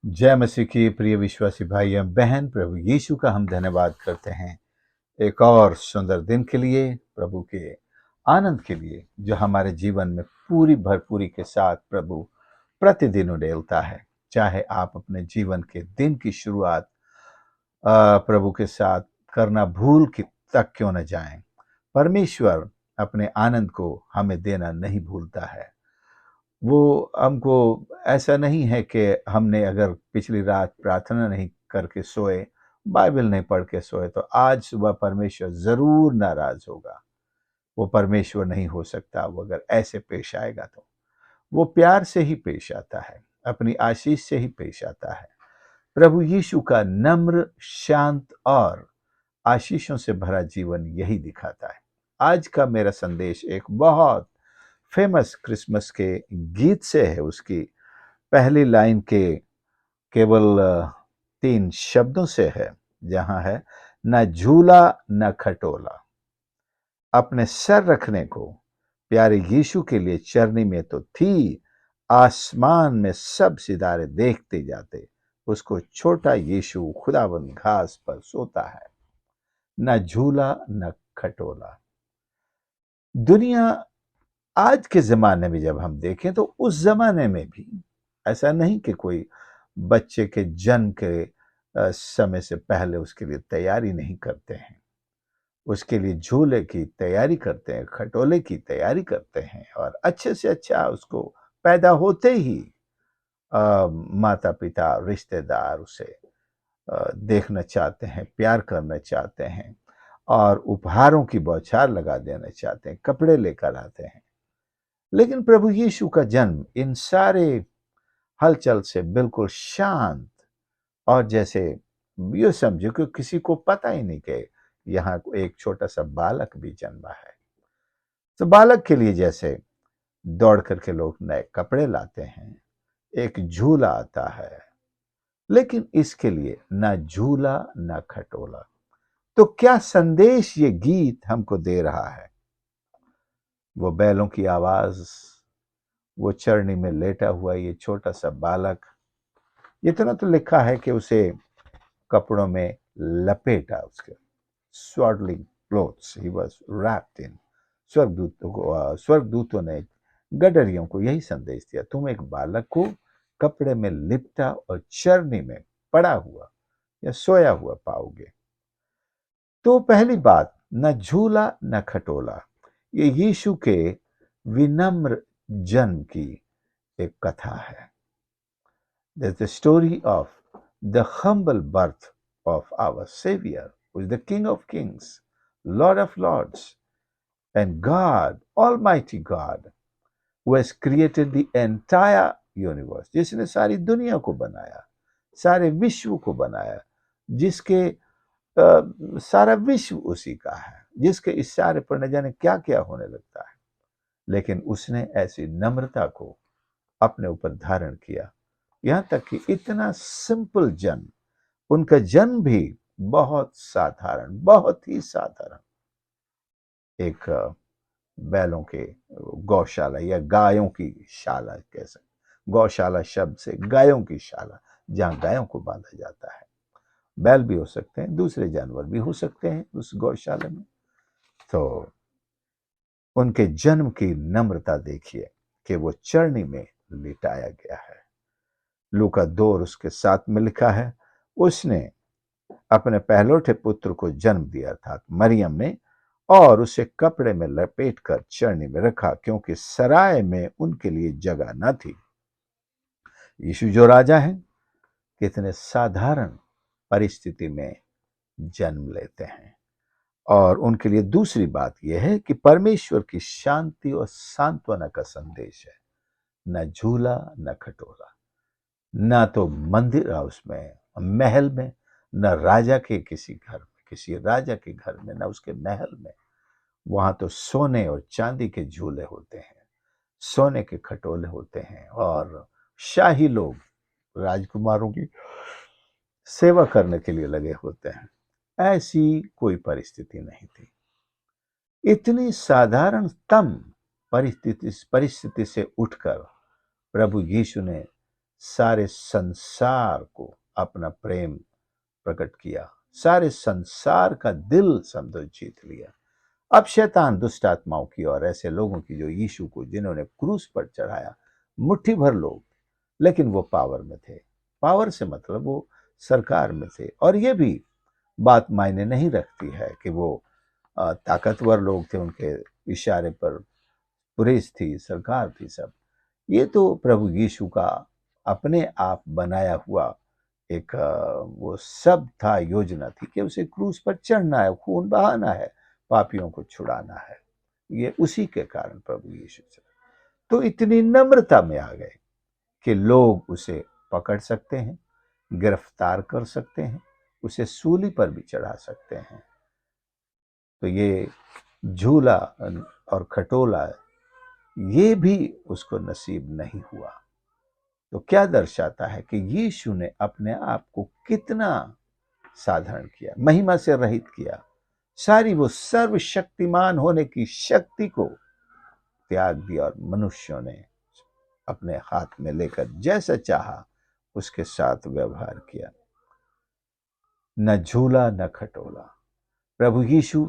जय मसीह की प्रिय विश्वासी भाई एवं बहन, प्रभु यीशु का हम धन्यवाद करते हैं एक और सुंदर दिन के लिए, प्रभु के आनंद के लिए जो हमारे जीवन में पूरी भरपूरी के साथ प्रभु प्रतिदिन उड़ेलता है। चाहे आप अपने जीवन के दिन की शुरुआत प्रभु के साथ करना भूल के तक क्यों न जाएं, परमेश्वर अपने आनंद को हमें देना नहीं भूलता है। वो हमको ऐसा नहीं है कि हमने अगर पिछली रात प्रार्थना नहीं करके सोए, बाइबल नहीं पढ़ के सोए, तो आज सुबह परमेश्वर ज़रूर नाराज़ होगा। वो परमेश्वर नहीं हो सकता वो अगर ऐसे पेश आएगा तो। वो प्यार से ही पेश आता है, अपनी आशीष से ही पेश आता है। प्रभु यीशु का नम्र, शांत और आशीषों से भरा जीवन यही दिखाता है। आज का मेरा संदेश एक बहुत फेमस क्रिसमस के गीत से है। उसकी पहली लाइन के केवल 3 शब्दों से है, जहां है न झूला न खटोला। अपने सर रखने को प्यारे यीशु के लिए चरनी में तो थी, आसमान में सब सितारे देखते जाते, उसको छोटा यीशु खुदाबंद घास पर सोता है। न झूला न खटोला। दुनिया आज के ज़माने में जब हम देखें तो उस ज़माने में भी ऐसा नहीं कि कोई बच्चे के जन्म के समय से पहले उसके लिए तैयारी नहीं करते हैं। उसके लिए झूले की तैयारी करते हैं, खटोले की तैयारी करते हैं और अच्छे से अच्छा उसको पैदा होते ही माता-पिता, रिश्तेदार उसे देखना चाहते हैं, प्यार करना चाहते हैं और उपहारों की बौछार लगा देना चाहते हैं, कपड़े लेकर आते हैं। लेकिन प्रभु यीशु का जन्म इन सारे हलचल से बिल्कुल शांत और जैसे ये समझो कि किसी को पता ही नहीं कि यहाँ एक छोटा सा बालक भी जन्मा है। तो बालक के लिए जैसे दौड़ करके लोग नए कपड़े लाते हैं, एक झूला आता है, लेकिन इसके लिए ना झूला ना खटोला। तो क्या संदेश ये गीत हमको दे रहा है? वो बैलों की आवाज, वो चरनी में लेटा हुआ ये छोटा सा बालक, इतना तो लिखा है कि उसे कपड़ों में लपेटा, उसके स्वाडलिंग क्लोथ्स ही वाज रैप्ड इन। स्वर्गदूतों ने गडरियों को यही संदेश दिया, तुम एक बालक को कपड़े में लिपटा और चरनी में पड़ा हुआ या सोया हुआ पाओगे। तो पहली बात, न झूला न खटोला, ये यीशु के विनम्र जन्म की एक कथा है। There's the story of the humble birth of our Savior, who is the King of Kings, Lord of Lords, and God, Almighty God, who has created the entire universe, जिसने सारी दुनिया को बनाया, सारे विश्व को बनाया, जिसके सारा विश्व उसी का है, जिसके इशारे पर न जाने क्या क्या होने लगता है। लेकिन उसने ऐसी नम्रता को अपने ऊपर धारण किया, यहाँ तक कि इतना सिंपल जन्म, उनका जन्म भी बहुत साधारण, बहुत ही साधारण, एक बैलों के गौशाला या गायों की शाला कह सकते। गौशाला शब्द से गायों की शाला, जहाँ गायों को बांधा जाता है। बैल भी हो सकते हैं, दूसरे जानवर भी हो सकते हैं उस गौशाला में। तो उनके जन्म की नम्रता देखिए कि वो चरनी में लिटाया गया है। लूका 2 और उसके 7 में लिखा है, उसने अपने पहलौठे पुत्र को जन्म दिया, अर्थात मरियम ने, और उसे कपड़े में लपेट कर चरनी में रखा, क्योंकि सराय में उनके लिए जगह न थी। यीशु जो राजा हैं, कितने साधारण परिस्थिति में जन्म लेते हैं। और उनके लिए दूसरी बात यह है कि परमेश्वर की शांति और सांत्वना का संदेश है। न झूला न खटोला, न तो मंदिर उसमें महल में, न राजा के किसी घर में, किसी राजा के घर में, न उसके महल में। वहां तो सोने और चांदी के झूले होते हैं, सोने के खटोले होते हैं और शाही लोग राजकुमारों की सेवा करने के लिए लगे होते हैं। ऐसी कोई परिस्थिति नहीं थी। इतनी साधारणतम परिस्थिति से उठकर प्रभु यीशु ने सारे संसार को अपना प्रेम प्रकट किया, सारे संसार का दिल समझो जीत लिया। अब शैतान दुष्ट आत्माओं की और ऐसे लोगों की जो यीशु को जिन्होंने क्रूस पर चढ़ाया, मुट्ठी भर लोग, लेकिन वो पावर में थे। पावर से मतलब वो सरकार में थे। और ये भी बात मायने नहीं रखती है कि वो ताकतवर लोग थे, उनके इशारे पर पुलिस थी, सरकार थी, सब। ये तो प्रभु यीशु का अपने आप बनाया हुआ एक वो सब था, योजना थी कि उसे क्रूस पर चढ़ना है, खून बहाना है, पापियों को छुड़ाना है। ये उसी के कारण प्रभु यीशु से तो इतनी नम्रता में आ गए कि लोग उसे पकड़ सकते हैं, गिरफ्तार कर सकते हैं, उसे सूली पर भी चढ़ा सकते हैं। तो ये झूला और खटोला ये भी उसको नसीब नहीं हुआ। तो क्या दर्शाता है कि यीशु ने अपने आप को कितना साधारण किया, महिमा से रहित किया, सारी वो सर्वशक्तिमान होने की शक्ति को त्याग दिया और मनुष्यों ने अपने हाथ में लेकर जैसा चाहा उसके साथ व्यवहार किया। न झूला न खटोला। प्रभु यीशु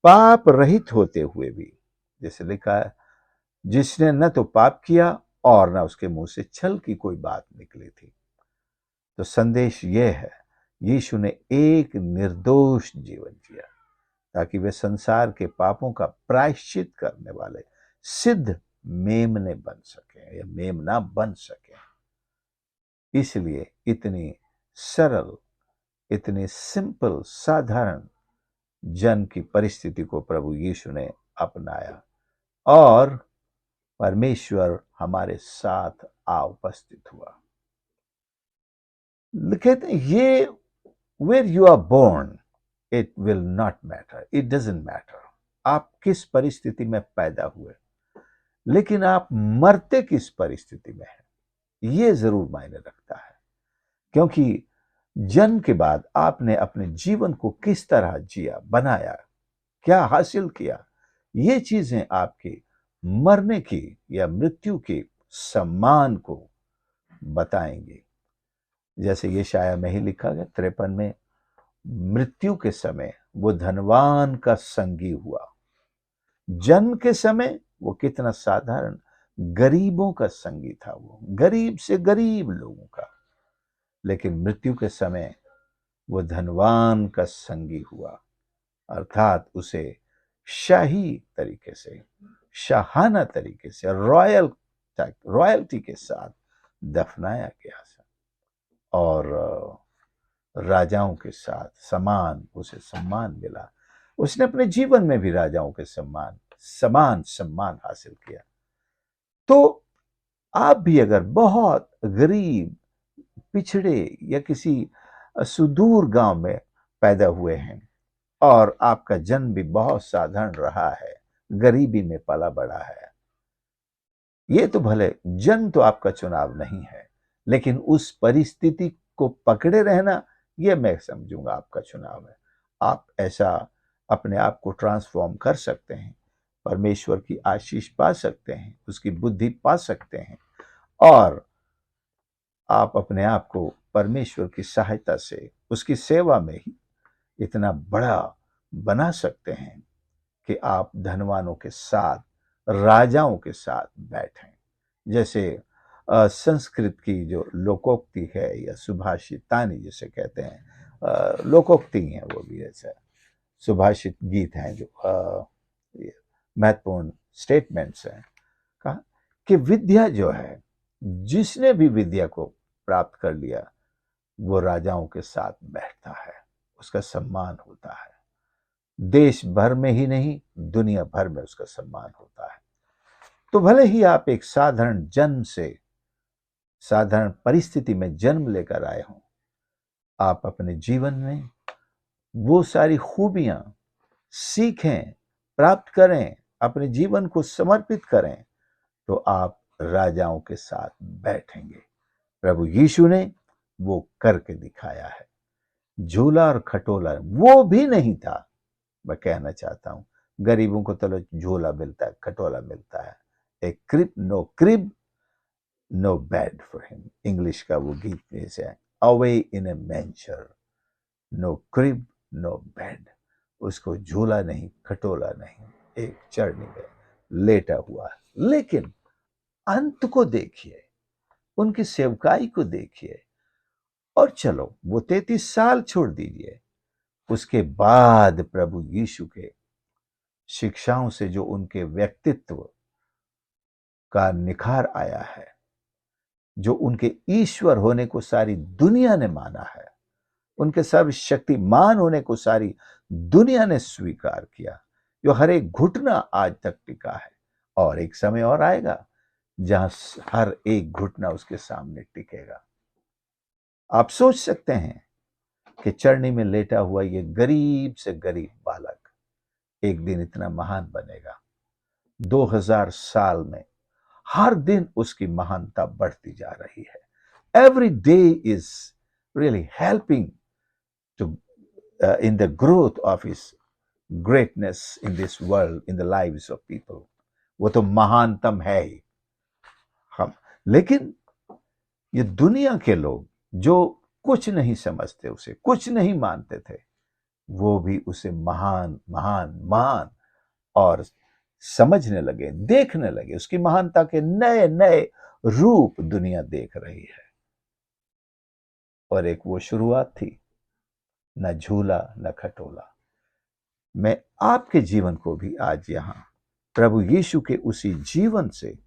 पाप रहित होते हुए भी, जैसे लिखा है, जिसने न तो पाप किया और न उसके मुंह से छल की कोई बात निकली थी। तो संदेश यह है, यीशु ने एक निर्दोष जीवन जिया ताकि वे संसार के पापों का प्रायश्चित करने वाले सिद्ध मेमने बन सके या मेमना बन सके। इसलिए इतनी सरल, इतनी सिंपल, साधारण जन की परिस्थिति को प्रभु यीशु ने अपनाया और परमेश्वर हमारे साथ आ उपस्थित हुआ। कहते हैं ये where you are born it will not matter, it doesn't matter आप किस परिस्थिति में पैदा हुए, लेकिन आप मरते किस परिस्थिति में हैं ये जरूर मायने रखता है। क्योंकि जन्म के बाद आपने अपने जीवन को किस तरह जिया, बनाया, क्या हासिल किया, ये चीजें आपके मरने की या मृत्यु के सम्मान को बताएंगे। जैसे यशायाह में ही लिखा गया 53 में, मृत्यु के समय वो धनवान का संगी हुआ। जन्म के समय वो कितना साधारण गरीबों का संगी था, वो गरीब से गरीब लोगों का, लेकिन मृत्यु के समय वो धनवान का संगी हुआ, अर्थात उसे शाही तरीके से, शाहाना तरीके से, रॉयल्टी के साथ दफनाया गया और राजाओं के साथ उसे सम्मान मिला। उसने अपने जीवन में भी राजाओं के समान सम्मान हासिल किया। तो आप भी अगर बहुत गरीब, पिछड़े या किसी सुदूर गांव में पैदा हुए हैं और आपका जन्म भी बहुत साधारण रहा है, गरीबी में पला बड़ा है, ये तो भले जन्म तो आपका चुनाव नहीं है, लेकिन उस परिस्थिति को पकड़े रहना ये मैं समझूंगा आपका चुनाव है। आप ऐसा अपने आप को ट्रांसफॉर्म कर सकते हैं, परमेश्वर की आशीष पा सकते हैं, उसकी बुद्धि पा सकते हैं और आप अपने आप को परमेश्वर की सहायता से उसकी सेवा में ही इतना बड़ा बना सकते हैं कि आप धनवानों के साथ, राजाओं के साथ बैठें। जैसे संस्कृत की जो लोकोक्ति है या सुभाषितानी जिसे कहते हैं, लोकोक्ति हैं वो भी, ऐसा सुभाषित गीत हैं जो महत्वपूर्ण स्टेटमेंट्स हैं। कहा कि विद्या जो है, जिसने भी विद्या को प्राप्त कर लिया वो राजाओं के साथ बैठता है, उसका सम्मान होता है। देश भर में ही नहीं, दुनिया भर में उसका सम्मान होता है। तो भले ही आप एक साधारण जन्म से, साधारण परिस्थिति में जन्म लेकर आए हों, आप अपने जीवन में वो सारी खूबियां सीखें, प्राप्त करें, अपने जीवन को समर्पित करें, तो आप राजाओं के साथ बैठेंगे। प्रभु यीशु ने वो करके दिखाया है। झूला और खटोला वो भी नहीं था। मैं कहना चाहता हूं, गरीबों को तो झोला मिलता है, खटोला मिलता है, एक crib no crib no bed for him, English का वो गीत में से away in a manger, no crib no bed, उसको झूला नहीं, खटोला नहीं, एक चरनी में लेटा हुआ है। लेकिन अंत को देखिए, उनकी सेवकाई को देखिए, और चलो वो 33 साल छोड़ दीजिए, उसके बाद प्रभु यीशु के शिक्षाओं से जो उनके व्यक्तित्व का निखार आया है, जो उनके ईश्वर होने को सारी दुनिया ने माना है, उनके सर्वशक्तिमान होने को सारी दुनिया ने स्वीकार किया, जो हर एक घुटना आज तक टिका है, और एक समय और आएगा जहां हर एक घुटना उसके सामने टिकेगा। आप सोच सकते हैं कि चरनी में लेटा हुआ ये गरीब से गरीब बालक एक दिन इतना महान बनेगा। 2000 साल में हर दिन उसकी महानता बढ़ती जा रही है। Every day is really helping to in the growth of his greatness in this world, in the lives of people. वो तो महानतम है ही। हम लेकिन ये दुनिया के लोग जो कुछ नहीं समझते, उसे कुछ नहीं मानते थे, वो भी उसे महान महान महान और समझने लगे, देखने लगे। उसकी महानता के नए नए रूप दुनिया देख रही है। और एक वो शुरुआत थी, न झूला न खटोला। मैं आपके जीवन को भी आज यहां प्रभु यीशु के उसी जीवन से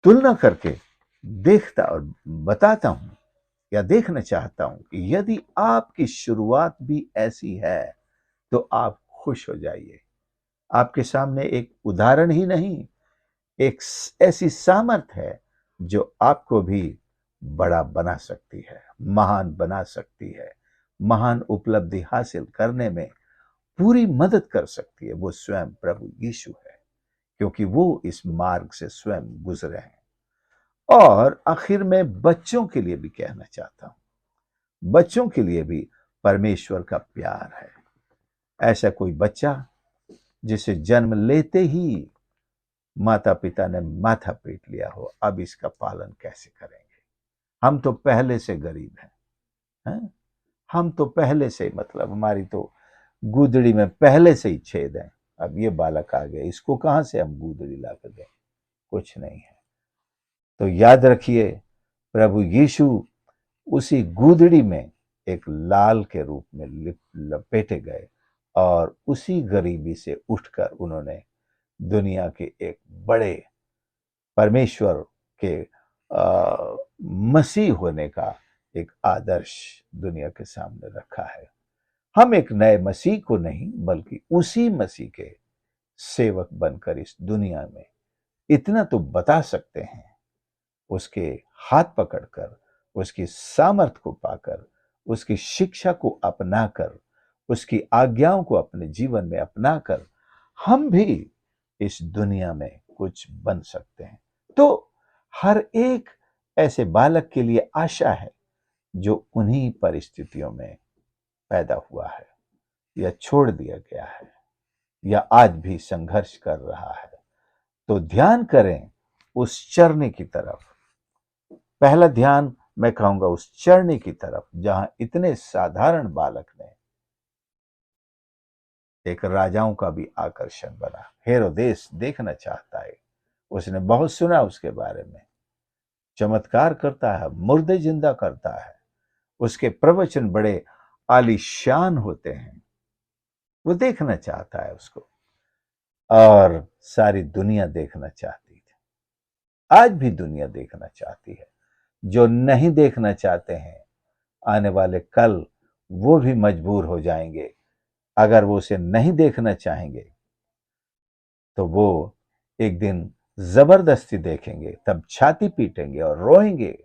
तुलना करके देखता और बताता हूं, या देखना चाहता हूं कि यदि आपकी शुरुआत भी ऐसी है तो आप खुश हो जाइए। आपके सामने एक उदाहरण ही नहीं, एक ऐसी सामर्थ है जो आपको भी बड़ा बना सकती है, महान बना सकती है, महान उपलब्धि हासिल करने में पूरी मदद कर सकती है। वो स्वयं प्रभु यीशु है, क्योंकि वो इस मार्ग से स्वयं गुजरे हैं। और आखिर में बच्चों के लिए भी कहना चाहता हूं, बच्चों के लिए भी परमेश्वर का प्यार है। ऐसा कोई बच्चा जिसे जन्म लेते ही माता पिता ने माथा पीट लिया हो, अब इसका पालन कैसे करेंगे? हम तो पहले से गरीब हैं? हम तो पहले से, मतलब हमारी तो गूदड़ी में पहले से ही छेद है। अब ये बालक आ गया, इसको कहां से हम गूदड़ी ला कर दें? कुछ नहीं है। तो याद रखिए, प्रभु यीशु उसी गूदड़ी में एक लाल के रूप में लपेटे गए, और उसी गरीबी से उठकर उन्होंने दुनिया के एक बड़े परमेश्वर के मसीह होने का एक आदर्श दुनिया के सामने रखा है। हम एक नए मसीह को नहीं, बल्कि उसी मसीह के सेवक बनकर इस दुनिया में इतना तो बता सकते हैं, उसके हाथ पकड़कर, उसकी सामर्थ को पाकर, उसकी शिक्षा को अपनाकर, उसकी आज्ञाओं को अपने जीवन में अपनाकर हम भी इस दुनिया में कुछ बन सकते हैं। तो हर एक ऐसे बालक के लिए आशा है जो उन्हीं परिस्थितियों में पैदा हुआ है, या छोड़ दिया गया है, या आज भी संघर्ष कर रहा है। तो ध्यान करें उस चरने की तरफ। पहला ध्यान मैं कहूंगा उस चरनी की तरफ जहां इतने साधारण बालक ने एक राजाओं का भी आकर्षण बना। हेरोदेस देखना चाहता है, उसने बहुत सुना उसके बारे में। चमत्कार करता है, मुर्दे जिंदा करता है, उसके प्रवचन बड़े आलीशान होते हैं। वो देखना चाहता है उसको, और सारी दुनिया देखना चाहती थी। आज भी दुनिया देखना चाहती है। जो नहीं देखना चाहते हैं, आने वाले कल वो भी मजबूर हो जाएंगे। अगर वो उसे नहीं देखना चाहेंगे तो वो एक दिन जबरदस्ती देखेंगे, तब छाती पीटेंगे और रोएंगे,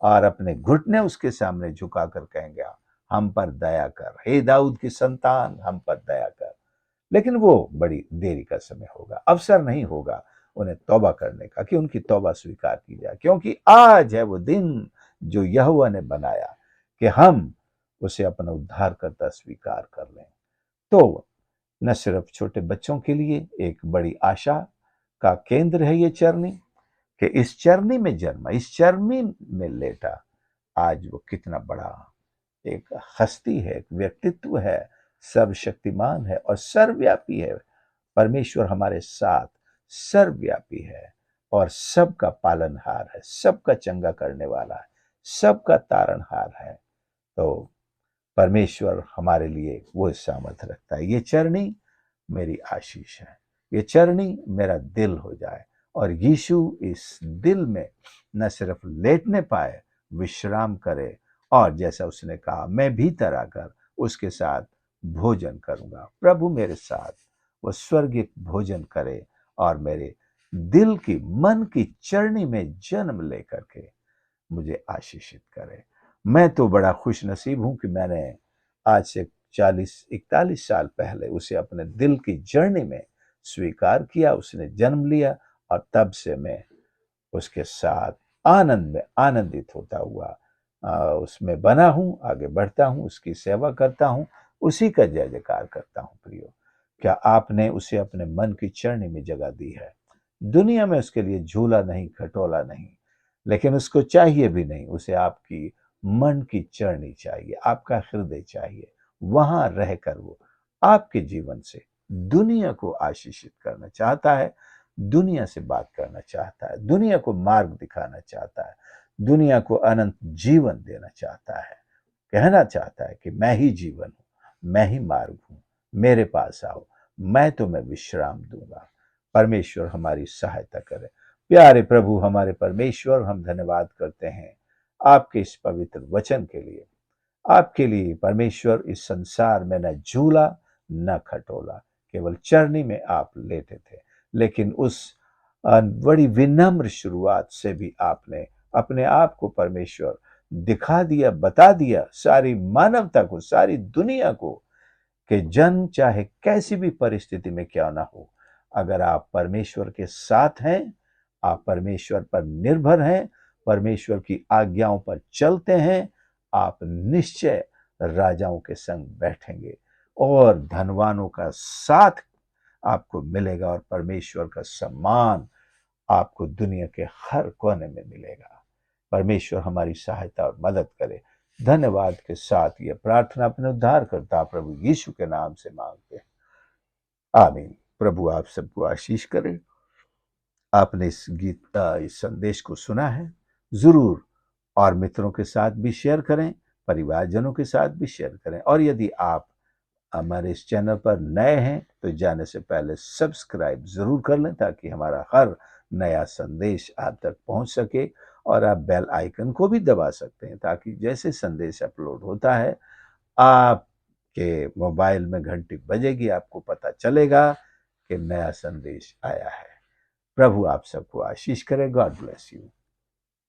और अपने घुटने उसके सामने झुकाकर कहेंगे, हम पर दया कर, हे दाऊद की संतान, हम पर दया कर। लेकिन वो बड़ी देरी का समय होगा, अवसर नहीं होगा उन्हें तौबा करने का, कि उनकी तौबा स्वीकार की जाए। क्योंकि आज है वो दिन जो यहोवा ने बनाया, कि हम उसे अपना उद्धारकर्ता स्वीकार कर लें। तो न सिर्फ छोटे बच्चों के लिए एक बड़ी आशा का केंद्र है ये चरनी, कि इस चरनी में जन्मा, इस चरनी में लेटा, आज वो कितना बड़ा एक हस्ती है, एक व्यक्तित्व है, सर्वशक्तिमान है और सर्वव्यापी है। परमेश्वर हमारे साथ सर्वव्यापी है और सबका पालनहार है, सबका चंगा करने वाला है, सबका तारणहार है। तो परमेश्वर हमारे लिए वो सामर्थ रखता है। ये चरनी मेरी आशीष है, ये चरनी मेरा दिल हो जाए और यीशु इस दिल में न सिर्फ लेटने पाए, विश्राम करे और जैसा उसने कहा मैं भीतर आकर उसके साथ भोजन करूंगा। प्रभु मेरे साथ वो स्वर्गीय भोजन करे और मेरे दिल की, मन की चरनी में जन्म लेकर के मुझे आशीषित करे। मैं तो बड़ा खुश नसीब हूं कि मैंने आज से 40-41 साल पहले उसे अपने दिल की जर्नी में स्वीकार किया, उसने जन्म लिया और तब से मैं उसके साथ आनंद में आनंदित होता हुआ उसमें बना हूं, आगे बढ़ता हूं, उसकी सेवा करता हूं, उसी का जय जयकार करता हूं। प्रियो, क्या आपने उसे अपने मन की चरनी में जगह दी है? दुनिया में उसके लिए झूला नहीं, खटोला नहीं, लेकिन उसको चाहिए भी नहीं, उसे आपकी मन की चरनी चाहिए, आपका हृदय चाहिए। वहां रहकर वो आपके जीवन से दुनिया को आशीषित करना चाहता है, दुनिया से बात करना चाहता है, दुनिया को मार्ग दिखाना चाहता है, दुनिया को अनंत जीवन देना चाहता है। कहना चाहता है कि मैं ही जीवन हूं, मैं ही मार्ग हूं, मेरे पास आओ, मैं तुम्हें विश्राम दूंगा। परमेश्वर हमारी सहायता करे। प्यारे प्रभु, हमारे परमेश्वर, हम धन्यवाद करते हैं आपके इस पवित्र वचन के लिए। आपके लिए परमेश्वर इस संसार में न झूला न खटोला, केवल चरनी में आप लेते थे, लेकिन उस बड़ी विनम्र शुरुआत से भी आपने अपने आप को परमेश्वर दिखा दिया, बता दिया सारी मानवता को, सारी दुनिया को, कि जन्म चाहे कैसी भी परिस्थिति में क्यों ना हो, अगर आप परमेश्वर के साथ हैं, आप परमेश्वर पर निर्भर हैं, परमेश्वर की आज्ञाओं पर चलते हैं, आप निश्चय राजाओं के संग बैठेंगे और धनवानों का साथ आपको मिलेगा और परमेश्वर का सम्मान आपको दुनिया के हर कोने में मिलेगा। परमेश्वर हमारी सहायता और मदद करे। धन्यवाद के साथ ये प्रार्थना अपने उद्धारकर्ता प्रभु यीशु के नाम से मांगते हैं, आमीन। प्रभु आप सबको आशीष करे। आपने इस इस संदेश को सुना है, जरूर और मित्रों के साथ भी शेयर करें, परिवारजनों के साथ भी शेयर करें। और यदि आप हमारे इस चैनल पर नए हैं तो जाने से पहले सब्सक्राइब जरूर कर लें, ताकि हमारा हर नया संदेश आप तक पहुंच सके। और आप बेल आइकन को भी दबा सकते हैं, ताकि जैसे संदेश अपलोड होता है आपके मोबाइल में घंटी बजेगी, आपको पता चलेगा कि नया संदेश आया है। प्रभु आप सबको आशीष करे। God bless you.